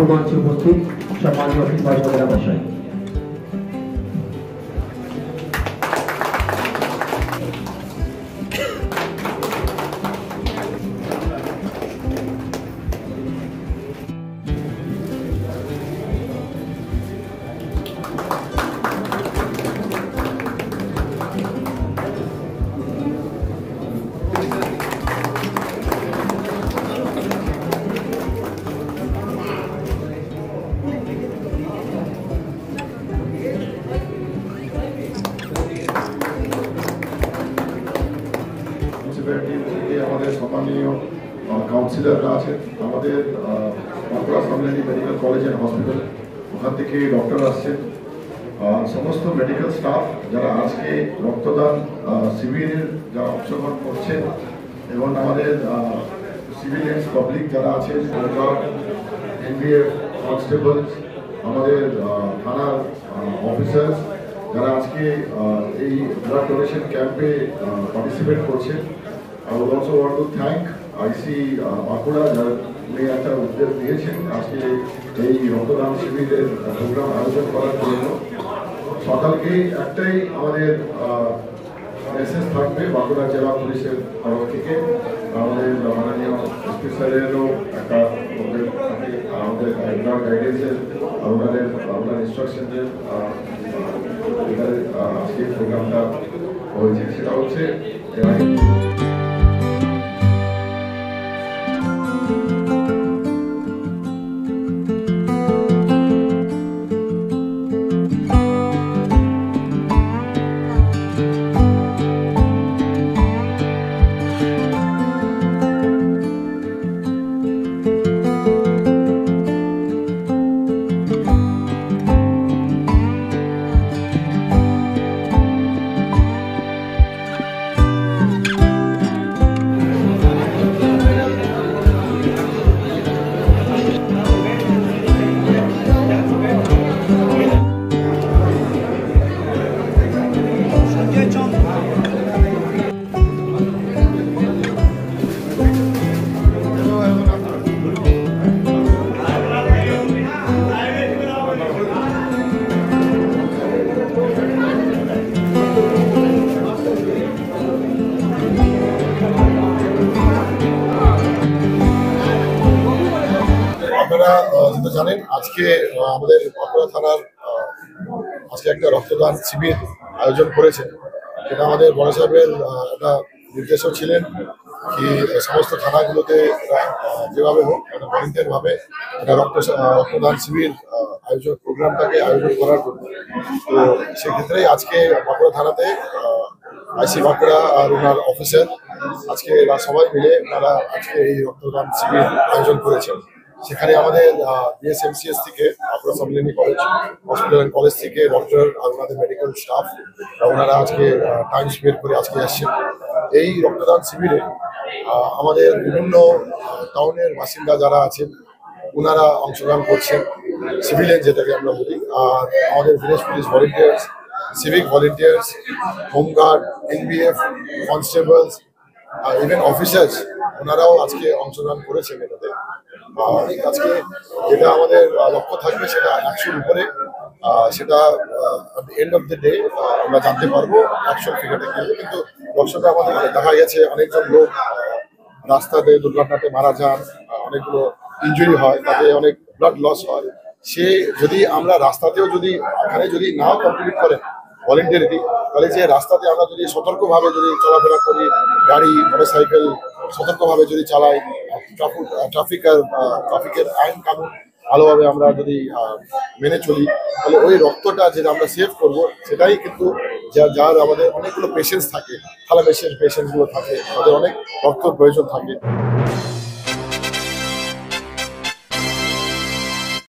মঞ্চে উপস্থিত সম্মানীয় নির্বাচক মহাশয়। আমাদের সম্মানীয় কাউন্সিলররা আছেন, আমাদের Bankura Sammilani medical college and hospital, ওখান থেকে ডক্টর আসছেন, সমস্ত মেডিকেল স্টাফ যারা আজকে রক্তদান শিবিরের যারা অংশগ্রহণ করছেন, এবং আমাদের সিভিলিয়ান্স পাবলিক যারা আছেন, এনবিএফ কনস্টেবলস, আমাদের থানার অফিসার্স যারা আজকে এই ব্লাড ডোনেশন ক্যাম্পে পার্টিসিপেট করছেন। I would also want to thank IC Bankura যারা উনি একটা উদ্যোগ নিয়েছেন আজকে এই রক্তদান শিবিরের প্রোগ্রাম আয়োজন করার জন্য। সকালকেই একটাই আমাদের মেসেজ থাকবে বাঁকুড়া জেলা পুলিশের তরফ থেকে, আমাদের মাননীয় এসপি স্যারেরও একটা আমাদের গাইডেন্সের ওনার ইনস্ট্রাকশনের আজকে প্রোগ্রামটা হয়েছে, সেটা হচ্ছে যেটা জানেন, আজকে আমাদের বাঁকুড়া থানার আজকে একটা রক্তদান শিবির আয়োজন করেছে। সেটা আমাদের বড় সাহেবের একটা নির্দেশও ছিলেন কি সমস্ত থানাগুলোতে যেভাবে হোক একটা ভলেন্টিয়ারভাবে একটা রক্তদান শিবির প্রোগ্রামটাকে আয়োজন করার জন্য। তো সেক্ষেত্রেই আজকে বাঁকুড়া থানাতে আইসি বাঁকুড়া আর ওনার অফিসার আজকে এরা সবাই মিলে তারা আজকে এই রক্তদান শিবির আয়োজন করেছেন। সেখানে আমাদের বিএসএমসিএস থেকে Bankura Sammilani college hospital and college থেকে ডক্টর আর ওনাদের মেডিকেল স্টাফ ওনারা আজকে টাইম স্পেন্ড করে আজকে আসছেন। এই রক্তদান শিবিরে আমাদের বিভিন্ন টাউনের বাসিন্দা যারা আছেন ওনারা অংশগ্রহণ করছেন, সিভিলিয়ান যেটাকে আমরা বলি, আর আমাদের village police volunteers, civic volunteers, home guard, NVF constables, even officers ওনারাও আজকে অংশগ্রহণ করেছেন এটাতে। আজকে যেটা আমাদের লক্ষ্য থাকবে সেটা 100-র উপরে, সেটা এন্ড অফ দ্য ডে আমরা জানতে পারবো 100 ফিগারটা কি। কিন্তু দর্শকরা আমাদের দেখা গেছে অনেকজন লোক রাস্তাতে দুর্ঘটনাতে মারা যান, অনেকগুলো ইনজুরি হয়, তাতে অনেক ব্লাড লস হয়। সে যদি আমরা রাস্তাতেও যদি এখানে যদি নাও কমপ্লিট করেন ভলেন্টিয়ারিটি, তাহলে যে রাস্তাতে আমরা যদি সতর্কভাবে যদি চলাফেরা করি, গাড়ি মোটরসাইকেল সতর্কভাবে যদি চালাই, ট্রাফিকের আইন কানুন ভালোভাবে আমরা যদি মেনে চলি, তাহলে ওই রক্তটা যেটা আমরা সেভ করবো সেটাই কিন্তু যার আমাদের অনেকগুলো পেশেন্টস থাকে, থালামেশিয়ার পেশেন্টসগুলো থাকে, তাদের অনেক রক্তর প্রয়োজন থাকে।